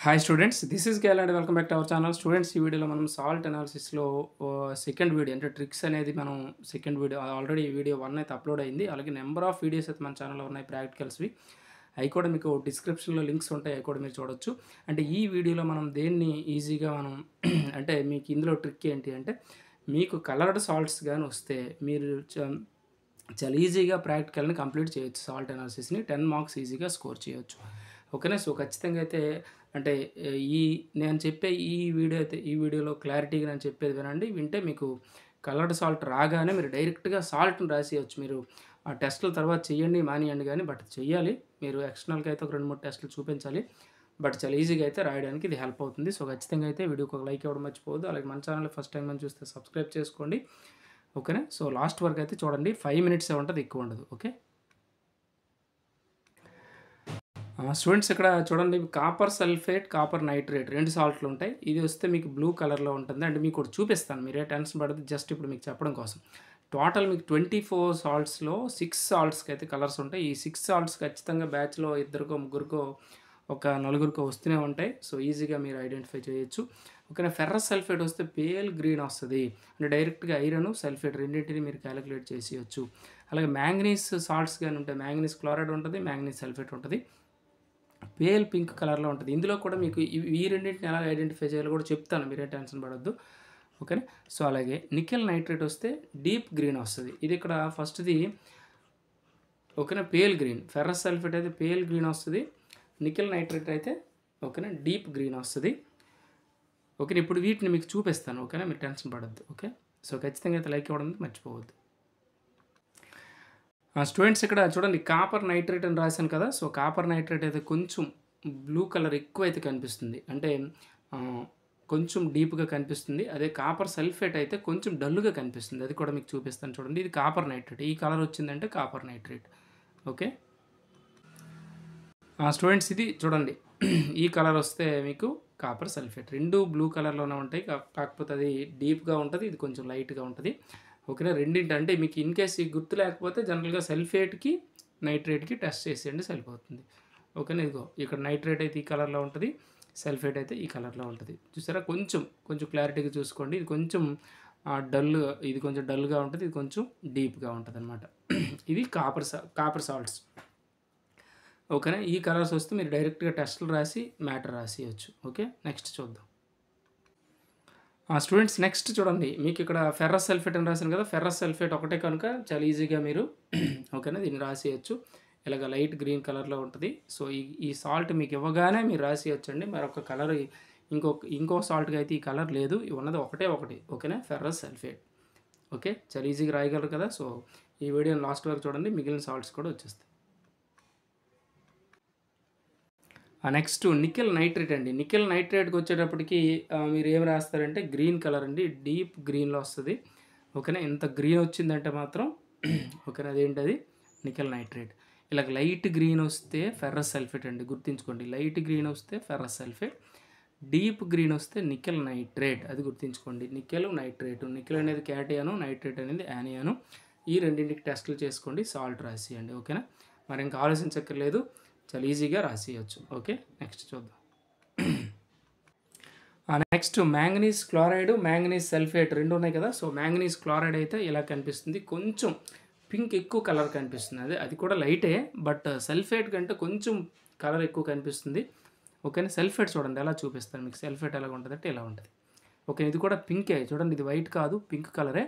Hi students, this is Gayle and welcome back to our channel. Students, ఈ వీడియోలో మనం salt అనాలిసిస్లో second video అంటే tricks అనేది మనం సెకండ్ వీడియో ఆల్రెడీ వీడియో 1 అయితే అప్లోడ్ అయింది. అలాగే నెంబర్ ఆఫ్ వీడియోస్ అయితే మన ఛానల్లో ఉన్నాయి ప్రాక్టికల్స్వి. అవి కూడా మీకు డిస్క్రిప్షన్లో లింక్స్ ఉంటాయి, అవి కూడా మీరు చూడొచ్చు. అంటే ఈ వీడియోలో మనం దేన్ని ఈజీగా మనం అంటే మీకు ఇందులో ట్రిక్ ఏంటి అంటే, మీకు కలర్డ్ సాల్ట్స్ కానీ వస్తే మీరు చాలా ఈజీగా ప్రాక్టికల్ని కంప్లీట్ చేయొచ్చు. సాల్ట్ అనాలిసిస్ని 10 మార్క్స్ ఈజీగా స్కోర్ చేయొచ్చు. ఓకేనా. సో ఖచ్చితంగా అయితే అంటే నేను చెప్పే ఈ వీడియోలో క్లారిటీగా నేను చెప్పేది వినండి. వింటే మీకు కలర్డ్ సాల్ట్ రాగానే మీరు డైరెక్ట్గా సాల్ట్ని రాసేయచ్చు. మీరు ఆ టెస్టుల తర్వాత చేయండి మానేయండి కానీ, బట్ చెయ్యాలి. మీరు ఎక్స్టర్నల్గా అయితే ఒక 2-3 టెస్టులు చూపించాలి. బట్ చాలా ఈజీగా అయితే రాయడానికి ఇది హెల్ప్ అవుతుంది. సో ఖచ్చితంగా అయితే వీడియోకి ఒక లైక్ ఇవ్వడం మర్చిపోవద్దు. అలాగే మన ఛానల్ ఫస్ట్ టైం మనం చూస్తే సబ్స్క్రైబ్ చేసుకోండి. ఓకేనా. సో లాస్ట్ వరకు అయితే చూడండి. 5 మినిట్సే ఉంటుంది, ఎక్కువ ఉండదు. ఓకే స్టూడెంట్స్, ఇక్కడ చూడండి, కాపర్ సల్ఫేట్, కాపర్ నైట్రేట్ 2 సాల్ట్లు ఉంటాయి. ఇది వస్తే మీకు బ్లూ కలర్లో ఉంటుంది. అంటే మీకు ఒకటి చూపిస్తాను, మీరే టెన్షన్ పడదు. జస్ట్ ఇప్పుడు మీకు చెప్పడం కోసం టోటల్ మీకు 24 సాల్ట్స్లో 6 సాల్ట్స్కి అయితే కలర్స్ ఉంటాయి. ఈ 6 సాల్ట్స్ ఖచ్చితంగా బ్యాచ్లో ఇద్దరికో ముగ్గురికో ఒక నలుగురికో వస్తూనే ఉంటాయి. సో ఈజీగా మీరు ఐడెంటిఫై చేయొచ్చు. ఓకేనా. ఫెర్రస్ సల్ఫేట్ వస్తే పేల్ గ్రీన్ వస్తుంది. అంటే డైరెక్ట్గా ఐరన్ సల్ఫేట్ రెండింటిని మీరు క్యాలిక్యులేట్ చేసేయచ్చు. అలాగే మ్యాంగనీస్ సాల్ట్స్ కానీ ఉంటాయి. మ్యాంగనీస్ క్లోరైడ్ ఉంటుంది, మ్యాంగనీస్ సల్ఫేట్ ఉంటుంది. పేల్ పింక్ కలర్లో ఉంటుంది. ఇందులో కూడా మీకు ఈ రెండింటిని ఎలా ఐడెంటిఫై చేయాలో కూడా చెప్తాను, మీరే టెన్షన్ పడొద్దు. ఓకేనా. సో అలాగే నికెల్ నైట్రేట్ వస్తే డీప్ గ్రీన్ వస్తుంది. ఇది ఇక్కడ ఫస్ట్ది. ఓకేనా. Pale green. ఫెర్రస్ సల్ఫేట్ అయితే పేల్ గ్రీన్ వస్తుంది. నికెల్ నైట్రేట్ అయితే ఓకేనా డీప్ గ్రీన్ వస్తుంది. ఓకే, ఇప్పుడు వీటిని మీకు చూపిస్తాను. ఓకేనా, మీరు టెన్షన్ పడొద్దు. ఓకే, సో ఖచ్చితంగా అయితే లైక్ ఇవ్వడం మర్చిపోవద్దు. స్టూడెంట్స్, ఇక్కడ చూడండి, కాపర్ నైట్రేట్ అని రాశాను కదా. సో కాపర్ నైట్రేట్ అయితే కొంచెం బ్లూ కలర్ ఎక్కువ అయితే కనిపిస్తుంది, అంటే కొంచెం డీప్గా కనిపిస్తుంది. అదే కాపర్ సల్ఫేట్ అయితే కొంచెం డల్గా కనిపిస్తుంది. అది కూడా మీకు చూపిస్తాను. చూడండి, ఇది కాపర్ నైట్రేట్. ఈ కలర్ వచ్చిందంటే కాపర్ నైట్రేట్. ఓకే స్టూడెంట్స్, ఇది చూడండి, ఈ కలర్ వస్తే మీకు కాపర్ సల్ఫేట్. రెండు బ్లూ కలర్లోనే ఉంటాయి, కాకపోతే అది డీప్గా ఉంటుంది, ఇది కొంచెం లైట్గా ఉంటుంది. ఓకేనా. రెండింటి అంటే మీకు ఇన్ కేస్ ఈ గుర్తు లేకపోతే జనరల్గా సల్ఫేట్కి నైట్రేట్కి టెస్ట్ చేసేయండి, సరిపోతుంది. ఓకేనా. ఇదిగో ఇక్కడ నైట్రేట్ అయితే ఈ కలర్లో ఉంటుంది, సల్ఫేట్ అయితే ఈ కలర్లో ఉంటుంది. చూసారా, కొంచెం క్లారిటీగా చూసుకోండి. ఇది కొంచెం ఇది కొంచెం డల్గా ఉంటుంది, ఇది కొంచెం డీప్గా ఉంటుంది అనమాట. ఇది కాపర్ సాల్ట్స్. ఓకేనా. ఈ కలర్స్ వస్తే మీరు డైరెక్ట్గా టెస్టులు రాసి మ్యాటర్ రాసేయచ్చు. ఓకే, నెక్స్ట్ చూద్దాం. స్టూడెంట్స్, నెక్స్ట్ చూడండి, మీకు ఇక్కడ ఫెర్రస్ సల్ఫేట్ అని రాశాను కదా. ఫెర్రస్ సల్ఫేట్ ఒకటే కనుక చాలా ఈజీగా మీరు ఓకేనా దీన్ని రాసేయచ్చు. ఇలాగ లైట్ గ్రీన్ కలర్లో ఉంటుంది. సో ఈ సాల్ట్ మీకు ఇవ్వగానే మీరు రాసేయచ్చండి. మరొక కలర్ ఇంకో సాల్ట్కి అయితే ఈ కలర్ లేదు, ఉన్నది ఒకటి. ఓకేనా, ఫెర్రస్ సల్ఫేట్. ఓకే, చాలా ఈజీగా రాయగలరు కదా. సో ఈ వీడియోని లాస్ట్ వరకు చూడండి, మిగిలిన సాల్ట్స్ కూడా వచ్చేస్తాయి. నెక్స్ట్ నికెల్ నైట్రేట్ అండి. నికెల్ నైట్రేట్కి వచ్చేటప్పటికి మీరు ఏం రాస్తారంటే గ్రీన్ కలర్ అండి, డీప్ గ్రీన్లో వస్తుంది. ఓకేనా, ఇంత గ్రీన్ వచ్చిందంటే మాత్రం ఓకేనా అదేంటది నికెల్ నైట్రేట్. ఇలా లైట్ గ్రీన్ వస్తే ఫెర్రస్ సల్ఫేట్ అండి, గుర్తుంచుకోండి. లైట్ గ్రీన్ వస్తే ఫెర్రస్ సల్ఫేట్, డీప్ గ్రీన్ వస్తే నికెల్ నైట్రేట్. అది గుర్తుంచుకోండి, నికెల్ నైట్రేట్. నికెల్ అనేది క్యాటియాను, నైట్రేట్ అనేది యానియాను. ఈ రెండింటికి టెస్టులు చేసుకోండి, సాల్ట్ రాసేయండి. ఓకేనా, మరి ఇంకా ఆలోచించక్కర్లేదు, చాలా ఈజీగా రాసేయచ్చు. ఓకే, నెక్స్ట్ చూద్దాం. Next manganese chloride, manganese sulphate రెండు ఉన్నాయి కదా. సో మ్యాంగనీస్ క్లోరైడ్ అయితే ఇలా కనిపిస్తుంది, కొంచెం పింక్ ఎక్కువ కలర్ కనిపిస్తుంది. అది కూడా లైటే, బట్ సల్ఫేట్ కంటే కొంచెం కలర్ ఎక్కువ కనిపిస్తుంది. ఓకేనా. సల్ఫేట్ చూడండి ఎలా చూపిస్తాను మీకు. సల్ఫేట్ ఎలా ఉంటుంది అంటే ఇలా ఉంటుంది. ఓకే, ఇది కూడా పింకే. చూడండి, ఇది వైట్ కాదు, పింక్ కలరే,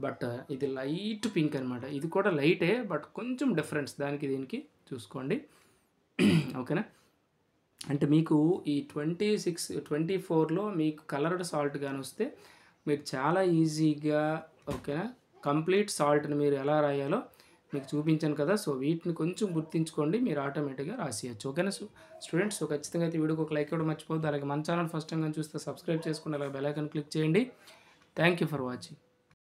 బట్ ఇది లైట్ పింక్ అనమాట. ఇది కూడా లైటే, బట్ కొంచెం డిఫరెన్స్ దానికి దీనికి చూసుకోండి. ఓకేనా. అంటే మీకు ఈ 24లో మీకు కలర్డ్ సాల్ట్ కానీ వస్తే మీరు చాలా ఈజీగా ఓకేనా కంప్లీట్ సాల్ట్ని మీరు ఎలా రాయాలో మీకు చూపించాను కదా. సో వీటిని కొంచెం గుర్తుంచుకోండి, మీరు ఆటోమేటిక్గా రాసేయచ్చు. ఓకేనా స్టూడెంట్స్. సో ఖచ్చితంగా అయితే వీడియోకి ఒక లైక్ ఇవ్వడం మర్చిపోద్దు. అలాగే మన ఛానల్ ఫస్ట్ టైం కానీ చూస్తే సబ్స్క్రైబ్ చేసుకోండి, అలాగే బెల్ ఐకాన్ క్లిక్ చేయండి. Thank you for watching.